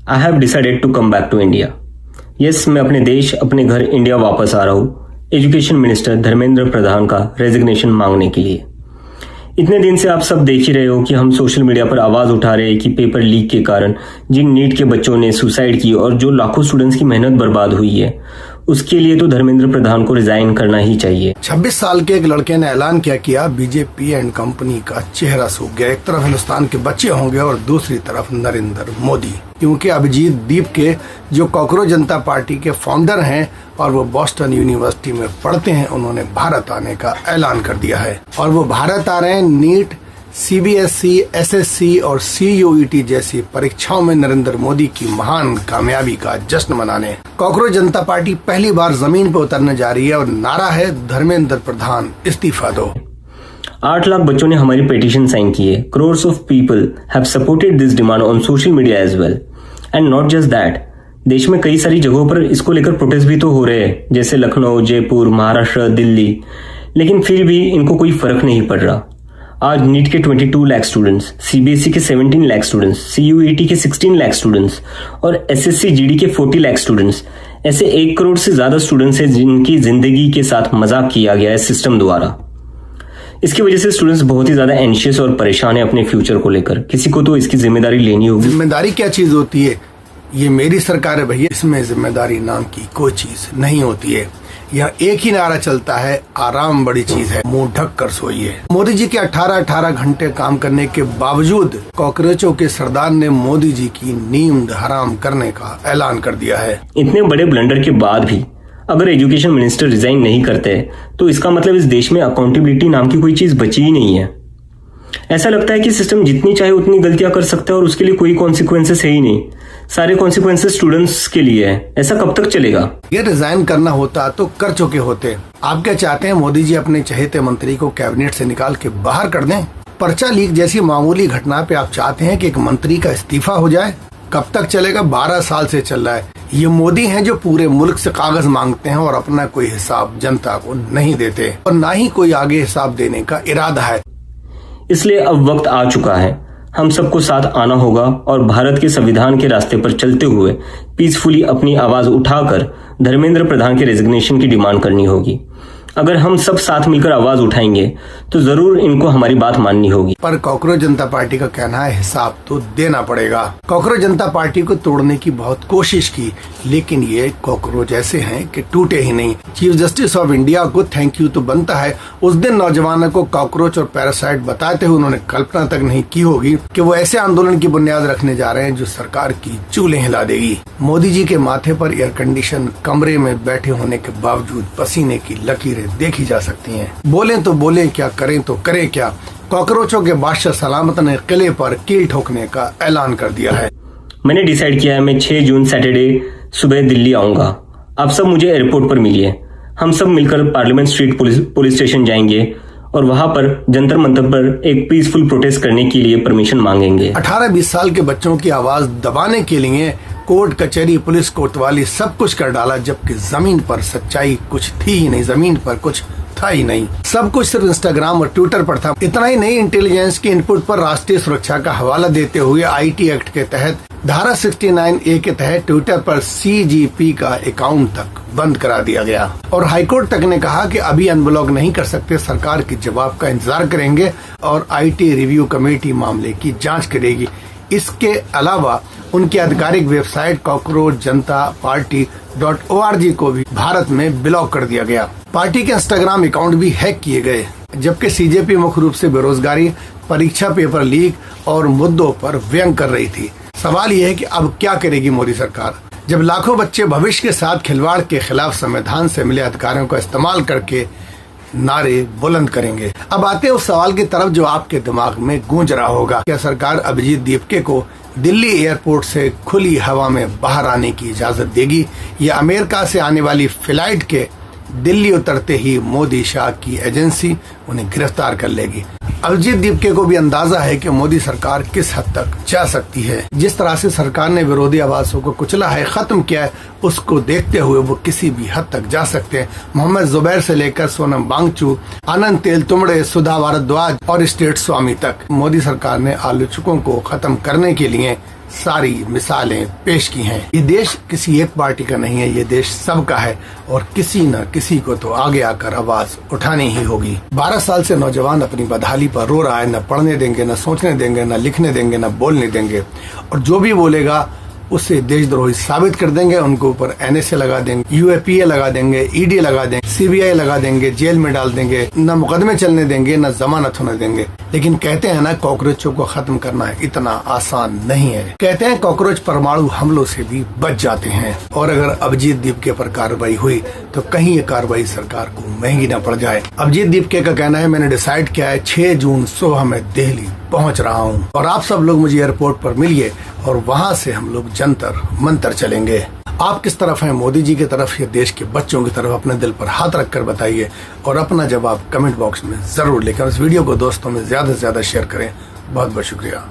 I have decided to come back to India. Yes, मैं अपने देश, अपने घर इंडिया वापस आ रहा हूँ एजुकेशन मिनिस्टर धर्मेंद्र प्रधान का रेजिग्नेशन मांगने के लिए। इतने दिन से आप सब देख ही रहे हो कि हम सोशल मीडिया पर आवाज उठा रहे हैं कि पेपर लीक के कारण जिन नीट के बच्चों ने सुसाइड की और जो लाखों स्टूडेंट्स की मेहनत बर्बाद हुई है, उसके लिए तो धर्मेंद्र प्रधान को रिजाइन करना ही चाहिए। 26 साल के एक लड़के ने ऐलान किया बीजेपी एंड कंपनी का चेहरा सूख गया। एक तरफ हिंदुस्तान के बच्चे होंगे और दूसरी तरफ नरेंद्र मोदी, क्योंकि अभिजीत दीप के जो कॉकरोच जनता पार्टी के फाउंडर हैं और वो बॉस्टन यूनिवर्सिटी में पढ़ते हैं, उन्होंने भारत आने का ऐलान कर दिया है। और वो भारत आ रहे हैं नीट, CBSE, SSC और CUET जैसी परीक्षाओं में नरेंद्र मोदी की महान कामयाबी का जश्न मनाने। कॉकरोच जनता पार्टी पहली बार जमीन पर उतरने जा रही है और नारा है धर्मेंद्र प्रधान इस्तीफा दो। 8 लाख बच्चों ने हमारी पिटीशन साइन की है। Crores of people have supported this demand on social media as well. And not just that, देश में कई सारी जगहों पर इसको लेकर प्रोटेस्ट भी तो हो रहे हैं, जैसे लखनऊ, जयपुर, महाराष्ट्र, दिल्ली, लेकिन फिर भी इनको कोई फर्क नहीं पड़ रहा। आज नीट के 22 लाख स्टूडेंट्स, CBSE के 17 लाख स्टूडेंट्स, CUET के 16 लाख स्टूडेंट्स और SSC GD के 40 लाख स्टूडेंट्स, ऐसे 1 करोड़ से ज्यादा स्टूडेंट्स हैं जिनकी जिंदगी के साथ मजाक किया गया है सिस्टम द्वारा। इसकी वजह से स्टूडेंट्स बहुत ही ज्यादा एंशियस और परेशान है अपने फ्यूचर को लेकर। किसी को तो इसकी जिम्मेदारी लेनी होगी। जिम्मेदारी क्या चीज होती है? ये मेरी सरकार है भैया, इसमें जिम्मेदारी नाम की कोई चीज नहीं होती है। यह एक ही नारा चलता है, आराम बड़ी चीज है, मुंह ढक कर सोइए। मोदी जी के 18 घंटे काम करने के बावजूद कॉकरोचों के सरदार ने मोदी जी की नींद हराम करने का ऐलान कर दिया है। इतने बड़े ब्लंडर के बाद भी अगर एजुकेशन मिनिस्टर रिजाइन नहीं करते तो इसका मतलब इस देश में अकाउंटेबिलिटी नाम की कोई चीज बची ही नहीं है। ऐसा लगता है कि सिस्टम जितनी चाहे उतनी गलतियां कर सकता है और उसके लिए कोई कॉन्सिक्वेंसेस है ही नहीं। सारे कॉन्सिक्वेंसेस स्टूडेंट्स के लिए है। ऐसा कब तक चलेगा? ये रिजाइन करना होता तो कर चुके होते। आप क्या चाहते हैं? मोदी जी अपने चहेते मंत्री को कैबिनेट से निकाल के बाहर कर दें? पर्चा लीक जैसी मामूली घटना पे आप चाहते हैं कि एक मंत्री का इस्तीफा हो जाए? कब तक चलेगा? 12 साल से चल रहा है। ये मोदी हैं जो पूरे मुल्क से कागज मांगते हैं और अपना कोई हिसाब जनता को नहीं देते और ना ही कोई आगे हिसाब देने का इरादा है। इसलिए अब वक्त आ चुका है, हम सबको साथ आना होगा और भारत के संविधान के रास्ते पर चलते हुए पीसफुली अपनी आवाज उठाकर धर्मेंद्र प्रधान के रेजिग्नेशन की डिमांड करनी होगी। अगर हम सब साथ मिलकर आवाज उठाएंगे तो जरूर इनको हमारी बात माननी होगी। पर कॉकरोच जनता पार्टी का कहना है हिसाब तो देना पड़ेगा। कॉकरोच जनता पार्टी को तोड़ने की बहुत कोशिश की, लेकिन ये कॉकरोच ऐसे हैं कि टूटे ही नहीं। चीफ जस्टिस ऑफ इंडिया को थैंक यू तो बनता है। उस दिन नौजवानों को कॉकरोच और पैरासाइट बताते हुए उन्होंने कल्पना तक नहीं की होगी कि वो ऐसे आंदोलन की बुनियाद रखने जा रहे हैं जो सरकार की चूल्हे हिला देगी। मोदी जी के माथे पर एयर कंडीशन कमरे में बैठे होने के बावजूद पसीने की लकीरें देखी जा सकती हैं। बोलें तो बोलें क्या, करें तो करें क्या। कॉकरोचों के बादशाह सलामत ने किले पर कील ठोकने का ऐलान कर दिया है। मैंने डिसाइड किया है मैं 6 जून सैटरडे सुबह दिल्ली आऊंगा। आप सब मुझे एयरपोर्ट पर मिलिए। हम सब मिलकर पार्लियामेंट स्ट्रीट पुलिस स्टेशन जाएंगे और वहां पर जंतर मंतर पर एक पीसफुल प्रोटेस्ट करने के लिए परमिशन मांगेंगे। 18-20 साल के बच्चों की आवाज दबाने के लिए कोर्ट कचहरी, पुलिस कोतवाली सब कुछ कर डाला, जबकि जमीन पर सच्चाई कुछ थी ही नहीं। जमीन पर कुछ था ही नहीं। सब कुछ सिर्फ इंस्टाग्राम और ट्विटर पर था। इतना ही नहीं, इंटेलिजेंस की इनपुट पर राष्ट्रीय सुरक्षा का हवाला देते हुए IT एक्ट के तहत धारा 69A के तहत ट्विटर पर CGP का अकाउंट तक बंद करा दिया गया और हाईकोर्ट तक ने कहा कि अभी अनब्लॉक नहीं कर सकते, सरकार के जवाब का इंतजार करेंगे और IT रिव्यू कमेटी मामले की जांच करेगी। इसके अलावा उनकी आधिकारिक वेबसाइट कॉकरोच जनता पार्टी .org को भी भारत में ब्लॉक कर दिया गया। पार्टी के इंस्टाग्राम अकाउंट भी हैक किए गए, जबकि CJP मुख्य रूप से बेरोजगारी, परीक्षा पेपर लीक और मुद्दों पर व्यंग कर रही थी। सवाल यह है कि अब क्या करेगी मोदी सरकार, जब लाखों बच्चे भविष्य के साथ खिलवाड़ के खिलाफ संविधान से मिले अधिकारों का इस्तेमाल करके नारे बुलंद करेंगे। अब आते हैं उस सवाल की तरफ जो आपके दिमाग में गूंज रहा होगा, क्या सरकार अभिजीत दीपके को दिल्ली एयरपोर्ट से खुली हवा में बाहर आने की इजाजत देगी या अमेरिका से आने वाली फ्लाइट के दिल्ली उतरते ही मोदी शाह की एजेंसी उन्हें गिरफ्तार कर लेगी? अभिजीत दीपके को भी अंदाजा है कि मोदी सरकार किस हद तक जा सकती है। जिस तरह से सरकार ने विरोधी आवाजों को कुचला है, खत्म किया है, उसको देखते हुए वो किसी भी हद तक जा सकते हैं। मोहम्मद जुबैर से लेकर सोनम वांगचुक, आनंद तेलतुंबड़े, सुधा भारद्वाज और स्टेट स्वामी तक मोदी सरकार ने आलोचकों को खत्म करने के लिए सारी मिसालें पेश की हैं। ये देश किसी एक पार्टी का नहीं है, ये देश सबका है और किसी न किसी को तो आगे आकर आवाज उठानी ही होगी। 12 साल से नौजवान अपनी बदहाली पर रो रहा है, न पढ़ने देंगे, न सोचने देंगे, न लिखने देंगे, न बोलने देंगे, और जो भी बोलेगा उसे देशद्रोही साबित कर देंगे। उनके ऊपर NSA लगा देंगे, UAPA लगा देंगे, ED लगा देंगे, CBI लगा देंगे, जेल में डाल देंगे, न मुकदमे चलने देंगे, न जमानत होने देंगे। लेकिन कहते हैं ना, कॉकरोचों को खत्म करना इतना आसान नहीं है। कहते हैं कॉकरोच परमाणु हमलों से भी बच जाते हैं, और अगर अभिजीत दीपके पर कार्रवाई हुई तो कहीं ये कार्रवाई सरकार को महंगी न पड़ जाए। अभिजीत दीपके का कहना है, मैंने डिसाइड किया है 6 जून सुबह मैं दिल्ली पहुंच रहा हूं और आप सब लोग मुझे एयरपोर्ट पर मिलिए और वहां से हम लोग जंतर मंतर चलेंगे। आप किस तरफ हैं, मोदी जी की तरफ या देश के बच्चों की तरफ? अपने दिल पर हाथ रखकर बताइए और अपना जवाब कमेंट बॉक्स में जरूर लिखें। इस वीडियो को दोस्तों में ज्यादा से ज्यादा शेयर करें। बहुत बहुत शुक्रिया।